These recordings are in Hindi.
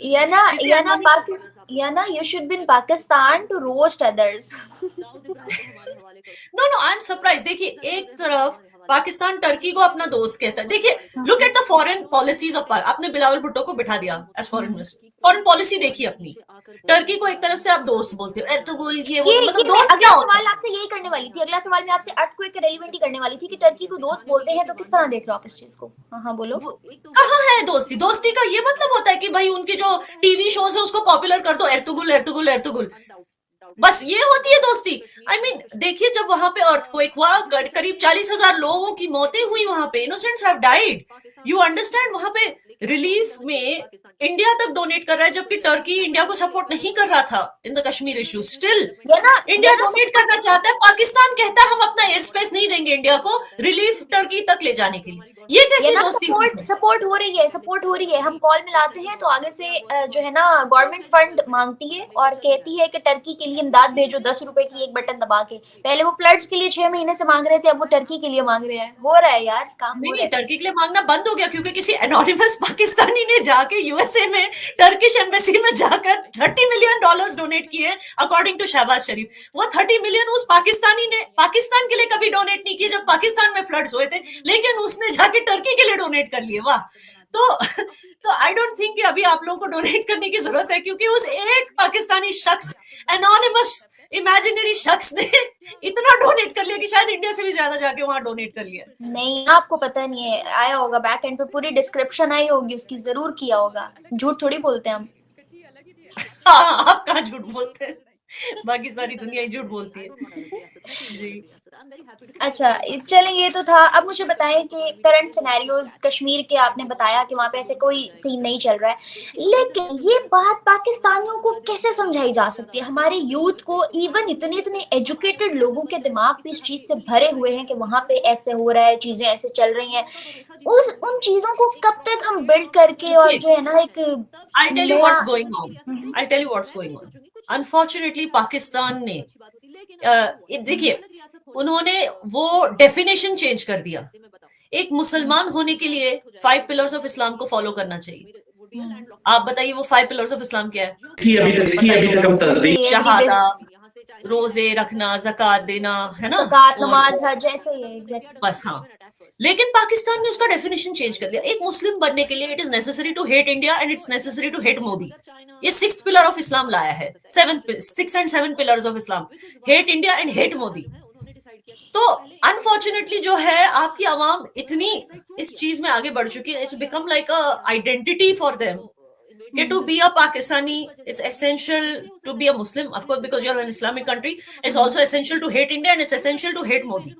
या ना, इसे या ना anonymous या ना, you should be in Pakistan to roast others. No no, I am surprise. देखिए, एक तरफ पाकिस्तान टर्की को अपना दोस्त कहता है। देखिए, look at the foreign policies of, आपने बिलावल भुट्टो को बिठा दिया as foreign minister, foreign policy देखिए अपनी। टर्की को एक तरफ से आप दोस्त बोलते हो, एर्तुगरुल ये वो, ये मतलब मैं दोस्त क्या अगला होता सवाल है? आपसे यही करने वाली थी, अगला सवाल मैं आपसे अर्थ को एक रेलिवेंट ही करने वाली थी कि टर्की को दोस्त बोलते हैं, तो किस तरह देख रहे हो आप इस चीज को? हाँ हाँ बोलो। कहाँ है दोस्ती? दोस्ती का ये मतलब होता है कि भाई उनके जो टीवी शोज है उसको पॉपुलर कर दो, एर्तुगरुल एर्तुगरुल एर्तुगरुल, बस ये होती है दोस्ती। आई I मीन देखिए, जब वहां पे अर्थक्वेक हुआ, करीब 40,000 लोगों की मौतें हुई, वहां पे innocents have died. You understand? वहां पे रिलीफ में इंडिया तक डोनेट कर रहा है, जबकि टर्की इंडिया को सपोर्ट नहीं कर रहा था in the Kashmir issue. Still या ना, इंडिया डोनेट करना चाहता है, पाकिस्तान कहता है हम अपना एयर स्पेस नहीं देंगे इंडिया को रिलीफ टर्की तक ले जाने के लिए। ये ये कैसी ना, दोस्ती हुई? सपोर्ट सपोर्ट हो रही है, सपोर्ट हो रही है। हम कॉल मिलाते हैं तो आगे से जो है ना गवर्नमेंट फंड मांगती है और कहती है कि टर्की के लिए इमदाद भेजो, 10 रुपए की एक बटन दबा के। पहले वो फ्लड्स के लिए 6 महीने से मांग रहे थे, अब वो टर्की के लिए मांग रहे हैं। हो रहा है यार, काम नहीं हो नहीं, रहा है। टर्की के लिए मांगना बंद हो गया, क्योंकि किसी एनोनिमस पाकिस्तानी ने जाके यूएसए में टर्किश एम्बेसी में जाकर $30 मिलियन डोनेट किए, अकॉर्डिंग टू शहबाज शरीफ। वो 30 मिलियन उस पाकिस्तानी ने पाकिस्तान के लिए कभी डोनेट नहीं किए जब पाकिस्तान में फ्लड्स हुए थे, लेकिन उसने जाके टर्की के लिए डोनेट कर लिए। वाह! तो तो आई डोंट थिंक कि अभी आप लोगों को डोनेट करने की जरूरत है, क्योंकि उस एक पाकिस्तानी शख्स, एनोनिमस इमेजिनरी शख्स ने इतना डोनेट कर लिया कि शायद इंडिया से भी ज्यादा जाके वहां डोनेट कर लिया। नहीं, आपको पता नहीं है, आया होगा बैक एंड पे पूरी डिस्क्रिप्शन आई होगी उसकी, जरूर किया होगा। झूठ थोड़ी बोलते हैं हम। हाँ, आप कहाँ झूठ बोलते हैं? बाकी सारी दुनिया ही झूठ बोलती है। जी। अच्छा, चलें, ये तो था। अब मुझे बताएं कि करंट सिनेरियोज कश्मीर के, आपने बताया कि वहाँ पे ऐसे कोई सीन नहीं चल रहा है, लेकिन ये बात पाकिस्तानियों को कैसे समझाई जा सकती है, हमारे यूथ को? इवन इतने इतने एजुकेटेड लोगों के दिमाग भी इस चीज से भरे हुए हैं कि वहाँ पे ऐसे हो रहा है, चीजें ऐसे चल रही हैं। उस उन चीजों को कब तक हम बिल्ड करके और देखिए, जो है ना एक आई टेल यू नया। What's going on. I tell you what's going on. Unfortunately Pakistan ने देखिए, उन्होंने वो डेफिनेशन चेंज कर दिया। एक मुसलमान होने के लिए 5 पिलर्स ऑफ इस्लाम को फॉलो करना चाहिए। आप बताइए वो 5 पिलर्स ऑफ इस्लाम क्या है? आपको तो इसकी पता ही अभी होगा। तक हम तस्दीक एवरी शहादा, रोजे रखना, जक़ात देना, है ना? ज़कात, और नमाज, हज, ऐसे ही है एग्जैक्टली। बस हाँ। लेकिन पाकिस्तान ने उसका डेफिनेशन चेंज कर दिया। एक मुस्लिम बनने के लिए it is necessary to hate India and it's necessary to hate Modi. ये 6th पिलर ऑफ इस्लाम लाया है। 6 and 7 pillars of Islam, hate India and hate Modi. तो अनफॉर्चुनेटली जो है, आपकी आवाम इतनी इस चीज में आगे बढ़ चुकी है, it's become like a identity for them कि to be a Pakistani, it's essential to be a Muslim, of course, because you're an Islamic country. It's also essential to hate India and it's essential to hate Modi.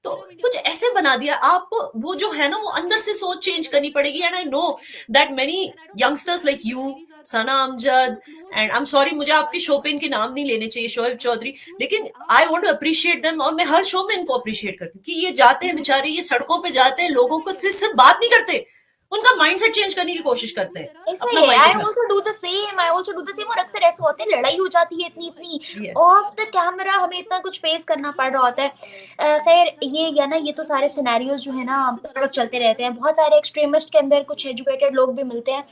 तो कुछ ऐसे बना दिया आपको, वो जो है ना, वो अंदर से सोच चेंज करनी पड़ेगी। And I know that many youngsters like you, Sana Amjad, and I am sorry, मुझे आपके शो पे इनके नाम नहीं लेने चाहिए, शोएब चौधरी, लेकिन I want to appreciate them, और मैं हर शो में इनको अप्रिशिएट करती हूँ कि ये जाते हैं बेचारे, ये सड़कों पे जाते हैं, लोगों को सिर्फ बात नहीं करते, उनका माइंडसेट चेंज करने की कोशिश करते हैं, ऐसा अपना ही है। माइक आई उठा। Also do the same, I also do the same. और अक्सर ऐसा होता है, लड़ाई हो जाती है इतनी इतनी यस। ऑफ द कैमरा, हमें इतना कुछ फेस करना पड़ रहा होता है। खैर, ये या ना, ये तो सारे सिनेरियोज जो है ना चलते रहते हैं। बहुत सारे एक्सट्रीमिस्ट के अंदर कुछ एजुकेटेड लोग भी मिलते हैं।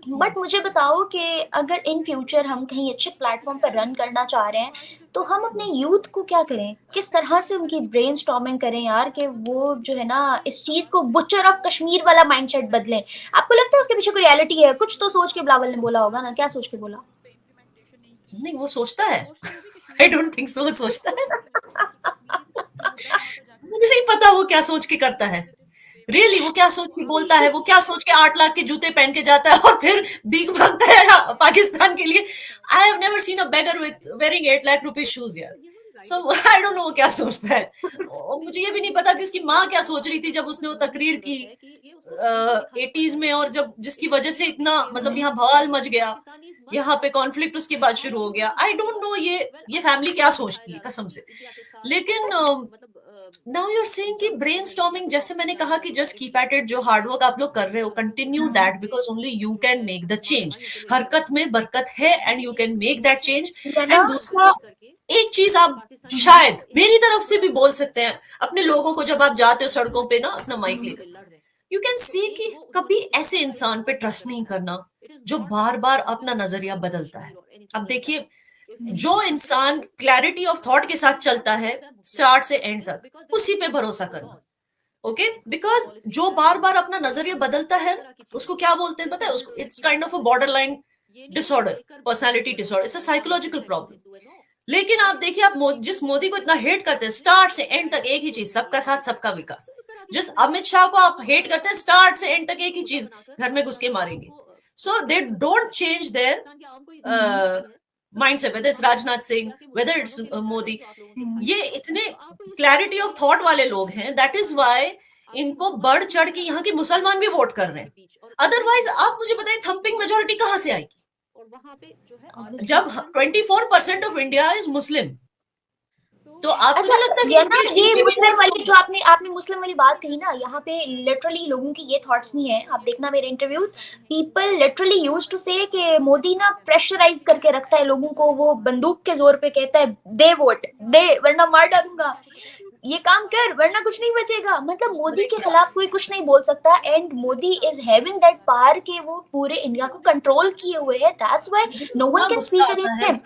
बट मुझे बताओ कि अगर इन फ्यूचर हम कहीं अच्छे प्लेटफॉर्म पर रन करना चाह रहे हैं, तो हम अपने यूथ को क्या करें? किस तरह से उनकी ब्रेन स्टॉर्मिंग करें यार, कि वो जो है ना इस चीज को, बुचर ऑफ कश्मीर वाला माइंडसेट बदलें? आपको लगता है उसके पीछे कोई रियलिटी है? कुछ तो सोच के बिलावल ने बोला होगा ना, क्या सोच के बोला? नहीं, वो सोचता है। आई डोंट थिंक सो वो सोचता है। मुझे नहीं पता वो क्या सोच के करता है। रियली वो क्या सोच के बोलता है, वो क्या सोच के 8 लाख के जूते पहन के जाता है और फिर भीख मांगता है पाकिस्तान के लिए। I have never seen a beggar with wearing 8 lakh rupees shoes यार। सो आई डोंट नो वो क्या सोचता है। और मुझे ये भी नहीं पता कि उसकी माँ क्या सोच रही थी जब उसने वो तकरीर की 80s में, और जब जिसकी वजह से इतना, मतलब यहाँ बवाल मच गया, यहाँ पे कॉन्फ्लिक्ट उसके बाद शुरू हो गया। आई डोंट नो ये फैमिली क्या सोचती है कसम से। लेकिन नाउ यू आर सेइंग कि ब्रेनस्टॉर्मिंग, जैसे मैंने कहा कि जस्ट कीप एट इट, जो हार्डवर्क आप लोग कर रहे हो continue that, because only you can make the change. हरकत में बरकत है and you can make that change. है ना? एंड दूसरा, एक चीज आप शायद मेरी तरफ से भी बोल सकते हैं अपने लोगों को, जब आप जाते हो सड़कों पे ना अपना माइक लेकर, यू कैन सी कि कभी ऐसे इंसान पे ट्रस्ट नहीं करना जो बार बार अपना नजरिया बदलता है। अब देखिए, जो इंसान क्लैरिटी ऑफ थॉट के साथ चलता है स्टार्ट से एंड तक, उसी पे भरोसा करना। ओके, बिकॉज जो बार बार अपना नजरिया बदलता है उसको क्या बोलते हैं पता है? उसको it's kind of a border line disorder, personality disorder, it's a psychological problem. लेकिन आप देखिए, आप जिस मोदी को इतना हेट करते हैं स्टार्ट से एंड तक एक ही चीज, सबका साथ सबका विकास। जिस अमित शाह को आप हेट करते हैं स्टार्ट से एंड तक एक ही चीज, घर में घुस के मारेंगे। So they don't change their mindset, whether it's Rajnath Singh, whether it's Modi. Hmm. ये इतने क्लैरिटी ऑफ थॉट वाले लोग हैं, दैट इज वाई इनको बढ़ चढ़ के यहाँ के मुसलमान भी वोट कर रहे हैं। अदरवाइज आप मुझे बताएं थम्पिंग मेजोरिटी कहां से आएगी Obviously. जब 24% ऑफ इंडिया इज मुस्लिम? तो आपको अच्छा, नहीं लगता कि ये ना, ये इनके भी मुस्लिम votes वाली होंगे? जो आपने आपने मुस्लिम वाली बात कही ना, यहाँ पे लिटरली लोगों की ये थॉट्स नहीं है। आप देखना मेरे interviews, people literally used to say कि मोदी ना प्रेशराइज करके रखता है लोगों को, वो बंदूक के जोर पे कहता है दे वोट दे वरना मार डालूंगा, ये काम कर वरना कुछ नहीं बचेगा। मतलब मोदी के देखिए, खिलाफ कोई कुछ नहीं बोल सकता, and Modi is having that power कि वो पूरे इंडिया को कंट्रोल किए हुए है। दैट्स व्हाई नो वन इतना कैन गुस्सा स्पीक आता अगेंस्ट है। हिम।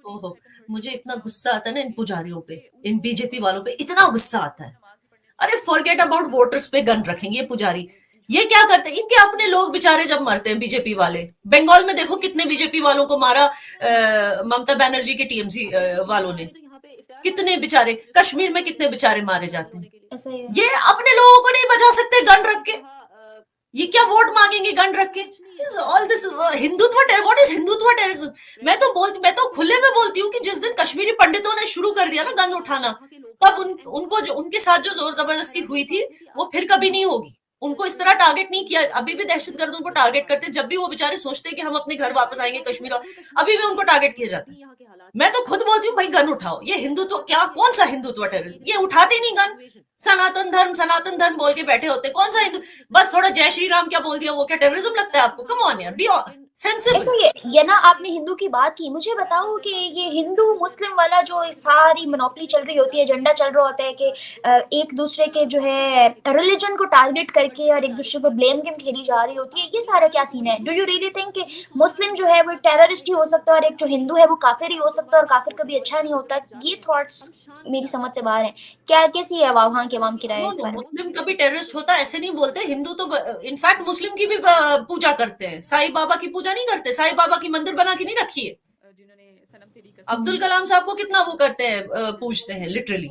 ओहो, मुझे इतना गुस्सा आता है ना इन पुजारियों पे, इन बीजेपी वालों पे इतना गुस्सा आता है। अरे फॉरगेट अबाउट वोटर्स पे गन रखेंगे ये पुजारी। ये क्या करते हैं? इनके अपने लोग बेचारे जब मरते हैं, बीजेपी वाले, बंगाल में देखो कितने बीजेपी वालों को मारा ममता बनर्जी के टीएमसी वालों ने, कितने बेचारे, कश्मीर में कितने बेचारे मारे जाते हैं। ऐसा ही है। ये अपने लोगों को नहीं बचा सकते गन रख के, ये क्या वोट मांगेंगे गन रख के? All this Hindutva, what is Hindutva terrorism? मैं तो खुले में बोलती हूँ कि जिस दिन कश्मीरी पंडितों ने शुरू कर दिया ना गन उठाना, तब उनको जो उनके साथ जो जोर जबरदस्ती हुई थी वो फिर कभी नहीं होगी। उनको इस तरह टारगेट नहीं किया। अभी भी दहशतगर्दों को टारगेट करते हैं, जब भी वो बेचारे सोचते हैं कि हम अपने घर वापस आएंगे कश्मीर, अभी भी उनको टारगेट किया जाता है। मैं तो खुद बोलती हूँ भाई गन उठाओ। ये हिंदुत्व क्या, कौन सा हिंदुत्व टेररिज्म? ये उठाते नहीं गन, सनातन धर्म बोल के बैठे होते। कौन सा हिंदू? बस थोड़ा जय श्री राम क्या बोल दिया, वो क्या टेररिज्म लगता है आपको? कम ऑन यार, बी सेंसिबल। ऐसा ये ना, आपने हिंदू की बात की, मुझे बताओ कि ये हिंदू मुस्लिम वाला जो सारी मोनोपोली चल रही होती है, एजेंडा चल रहा होता है कि एक दूसरे के जो है रिलीजन को टारगेट करके और एक दूसरे पर ब्लेम गेम खेली जा रही होती है, ये सारा क्या सीन है? डू यू रियली थिंक कि मुस्लिम जो है वो टेररिस्ट ही हो सकता है और एक जो हिंदू है वो काफिर ही हो सकता है, और काफिर कभी अच्छा नहीं होता? ये थॉट्स मेरी समझ से बाहर है। क्या कैसी है वहाँ के अवाम की राय नो इस नो, बारे में? मुस्लिम कभी टेररिस्ट होता ऐसे नहीं बोलते। हिंदू तो इनफैक्ट मुस्लिम की भी पूजा करते हैं, साईं बाबा की पूजा नहीं करते? साईं बाबा की मंदिर बना के नहीं रखी है? अब्दुल कलाम साहब को कितना वो करते हैं, पूजते हैं literally,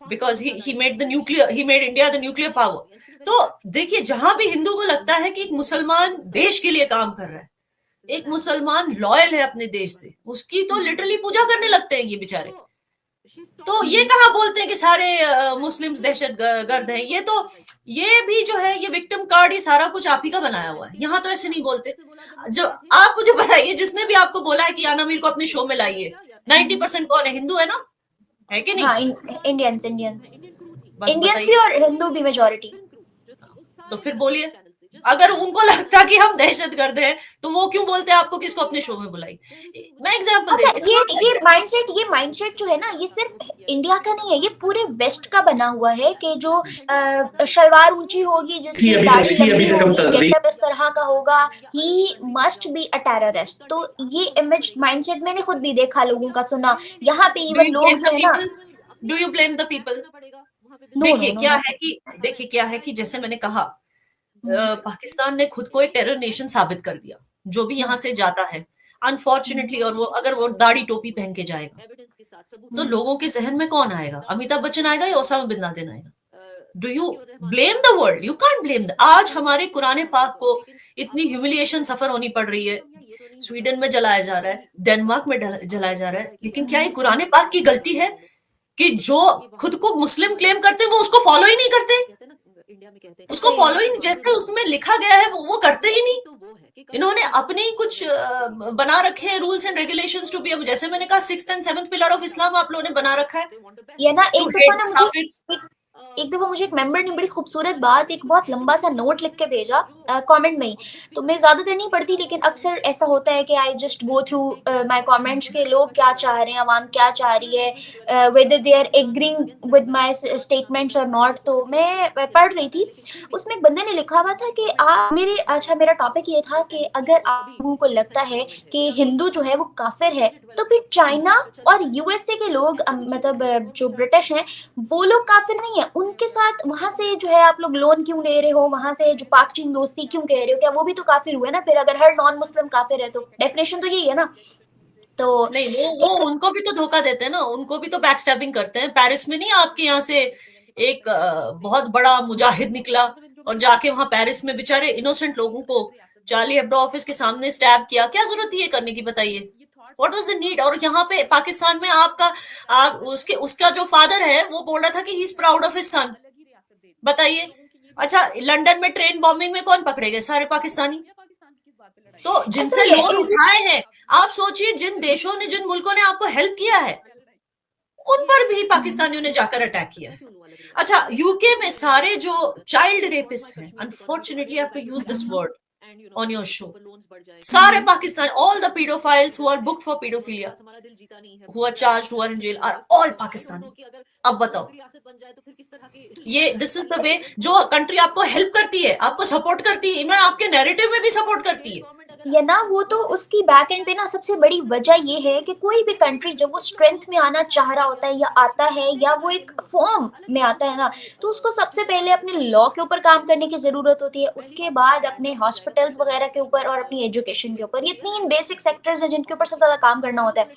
because he made the nuclear, he made India the nuclear power. तो देखिए, जहां भी हिंदू को लगता है कि एक मुसलमान देश के लिए काम कर रहा है, एक मुसलमान लॉयल है अपने देश से, उसकी तो लिटरली पूजा करने लगते हैं ये बेचारे। तो ये कहाँ बोलते हैं कि सारे मुस्लिम्स दहशत गर्द हैं? ये भी जो है ये विक्टिम कार्ड, ये सारा कुछ आप ही का बनाया हुआ है। यहाँ तो ऐसे नहीं बोलते। जो आप मुझे बताइए, जिसने भी आपको बोला है कि आना मीर को अपने शो में लाइए, 90% कौन है? हिंदू है ना? है कि नहीं? हाँ, इंडियंस इंडियंस बस इंडियंस भी बताइए। और हिंदू भी मेजोरिटी। तो फिर बोलिए, अगर उनको लगता कि हम दहशतगर्द हैं तो वो क्यों बोलते हैं आपको कि इसको अपने शो में बुलाई? मैं एग्जांपल दे अच्छा, रही हूँ, इट्स नॉट लाइक दैट। ये माइंडसेट जो है ना, ये सिर्फ इंडिया का नहीं है, ये पूरे वेस्ट का बना हुआ है कि जो शलवार ऊंची होगी, जिसकी दाढ़ी लंबी होगी, गेटअप इस तरह का होगा, he must be a terrorist. तो ये इमेज माइंडसेट मैंने खुद भी देखा, लोगों का सुना, यहाँ पे डू इवन यू लोग ब्लेम जो द है ना। People? Do you blame the people? No no no no. देखिए क्या है कि जैसे मैंने कहा, पाकिस्तान ने खुद को एक टेरर नेशन साबित कर दिया। जो भी यहाँ से जाता है अनफॉर्चुनेटली, और वो अगर वो दाढ़ी टोपी पहन के जाएगा, तो लोगों के जहन में कौन आएगा? अमिताभ बच्चन आएगा या ओसामा बिन लादेन आएगा? Do you blame the world? You can't blame. आज हमारे कुरान पाक को इतनी ह्यूमिलिएशन सफर होनी पड़ रही है, स्वीडन में जलाया जा रहा है, डेनमार्क में जलाया जा रहा है, लेकिन क्या ये कुरान पाक की गलती है कि जो खुद को मुस्लिम क्लेम करते हैं वो उसको फॉलो ही नहीं करते? उसको फॉलो ही, जैसे उसमें लिखा गया है वो करते ही नहीं। इन्होंने अपने ही कुछ बना रखे हैं rules and regulations to be, जैसे मैंने कहा 6th and 7th pillar of Islam आप लोगों ने बना रखा है, ये ना, टू एक दफा हेट ना द मुझे काफिर्स। एक दफ़ा मुझे एक मेंबर ने बड़ी खूबसूरत बात, एक बहुत लंबा-सा नोट लिख के भेजा कमेंट में ही। तो मैं ज़्यादातर नहीं पढ़ती, लेकिन अक्सर ऐसा होता है कि I just go through my comments के लोग क्या चाह रहे हैं, अवाम क्या चाह रही है, whether they are agreeing with my statements और नॉट। तो मैं पढ़ रही थी, उसमें एक बंदे ने लिखा हुआ था कि मेरा टॉपिक ये था कि अगर आप लोगों को लगता है कि हिंदू जो है वो काफ़िर है, तो फिर चाइना और यूएसए के लोग मतलब जो ब्रिटिश हैं, वो लोग काफ़िर नहीं है, उनके साथ वहाँ से जो है आप लोग लोन क्यों ले रहे हो, वहाँ से जो पाक चीन दोस्ती क्यों कह रहे हो, क्या वो भी तो काफ़िर हुए ना फिर, अगर हर नॉन मुस्लिम काफ़िर है तो डेफिनेशन तो यही है ना। तो नहीं, वो एक उनको भी तो धोखा देते हैं ना, उनको भी तो बैकस्टैबिंग करते हैं। पेरिस में नहीं आपके यहाँ से एक बहुत बड़ा मुजाहिद निकला और जाके वहां पेरिस में बेचारे इनोसेंट लोगों को चार्ली हेब्डो ऑफिस के सामने स्टैब किया। क्या जरूरत थी ये करने की, बताइए? What was the need? और यहाँ पे पाकिस्तान में आपका आप उसके उसका जो फादर है वो बोल रहा था कि he is proud of his son. बताइए। अच्छा, लंदन में ट्रेन बॉम्बिंग में कौन पकड़े गए? सारे पाकिस्तानी। तो ऐसा जिनसे ही है लोन उठाए हैं, आप सोचिए जिन देशों ने, जिन मुल्कों ने आपको हेल्प किया है, उन पर भी पाकिस्तानियों ने जाकर अटैक किया है। अच्छा, यूके में सारे जो चाइल्ड रेपिस्ट हैं, unfortunately I have to use this word on your show, सारे Pakistan, all the pedophiles who are booked for pedophilia, who are charged, who are in jail, are all Pakistani. अब बताओ, ये दिस इज द वे जो कंट्री आपको हेल्प करती है, आपको सपोर्ट करती है, इवन आपके नैरेटिव में भी सपोर्ट करती है। या ना, वो तो उसकी बैक एंड पे ना सबसे बड़ी वजह ये है कि कोई भी कंट्री जब वो स्ट्रेंथ में आना चाह रहा होता है या आता है, या वो एक फॉर्म में आता है ना, तो उसको सबसे पहले अपने लॉ के ऊपर काम करने की ज़रूरत होती है, उसके बाद अपने हॉस्पिटल्स वगैरह के ऊपर और अपनी एजुकेशन के ऊपर। ये 3 बेसिक सेक्टर्स हैं जिनके ऊपर सबसे ज़्यादा काम करना होता है।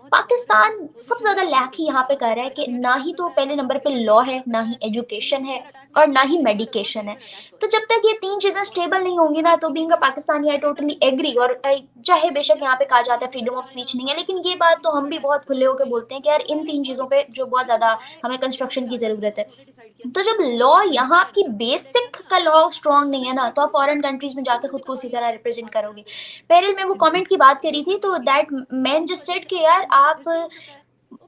पाकिस्तान सबसे ज़्यादा लैक ही यहाँ पे कर रहा है कि ना ही तो पहले नंबर पे लॉ है, ना ही एजुकेशन है, और ना ही मेडिकेशन है। तो जब तक ये 3 चीज़ें स्टेबल नहीं होंगी ना, तो being a Pakistani I totally agree. और चाहे बेशक यहाँ पे कहा जाता है फ्रीडम ऑफ स्पीच नहीं है, लेकिन ये बात तो हम भी बहुत खुले होकर बोलते हैं कि यार इन 3 चीज़ों पे जो बहुत ज़्यादा हमें कंस्ट्रक्शन की ज़रूरत है। तो जब लॉ यहाँ आपकी बेसिक का लॉ स्ट्रांग नहीं है ना, तो आप फॉरेन कंट्रीज में जाकर खुद को उसी तरह रिप्रेजेंट करोगे। पहले मैं वो कमेंट की बात करी थी, तो दैट मैन जस्ट सेड कि यार आप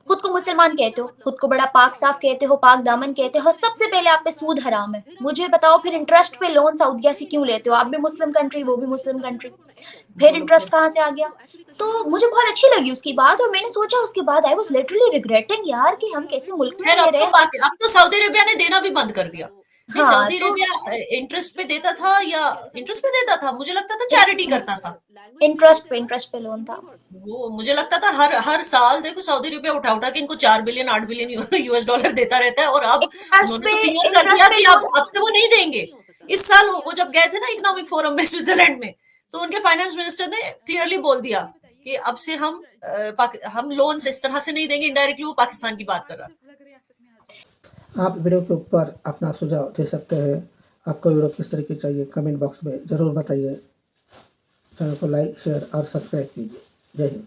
खुद को मुसलमान कहते हो, खुद को बड़ा पाक साफ कहते हो, पाक दामन कहते हो, सबसे पहले आप पे सूद हराम है। मुझे बताओ फिर इंटरेस्ट पे लोन सऊदीया से क्यों लेते हो? आप भी मुस्लिम कंट्री, वो भी मुस्लिम कंट्री, फिर बोलो इंटरेस्ट फिर। कहाँ से आ गया? तो मुझे बहुत अच्छी लगी उसकी बात, और मैंने सोचा उसके बाद आई वाज लिटरली रिग्रेटिंग यार कि हम कैसे मुल्क में खैर रह अब रहे तो हैं। अब तो सऊदी अरेबिया ने देना भी बंद कर दिया। नहीं, हाँ, सऊदी तो अरेबिया इंटरेस्ट पे देता था, या इंटरेस्ट पे देता था? मुझे लगता था चैरिटी करता था। इंटरेस्ट पे लोन था। वो मुझे लगता था हर हर साल देखो सऊदी अरेबिया उठा उठा के इनको 4 बिलियन 8 बिलियन यूएस डॉलर देता रहता है, और अब उन्होंने तो क्लियर कर इंटरेस्ट दिया पे कि लोन। अब से वो नहीं देंगे। इस साल वो जब गए थे ना इकोनॉमिक फोरम में स्विट्जरलैंड में, तो उनके फाइनेंस मिनिस्टर ने क्लियरली बोल दिया कि अब से हम लोन इस तरह से नहीं देंगे। इनडायरेक्टली वो पाकिस्तान की बात कर रहा था। आप वीडियो के ऊपर अपना सुझाव दे सकते हैं। आपको वीडियो किस तरह की चाहिए कमेंट बॉक्स में ज़रूर बताइए। चैनल को लाइक शेयर और सब्सक्राइब कीजिए। जय हिंद।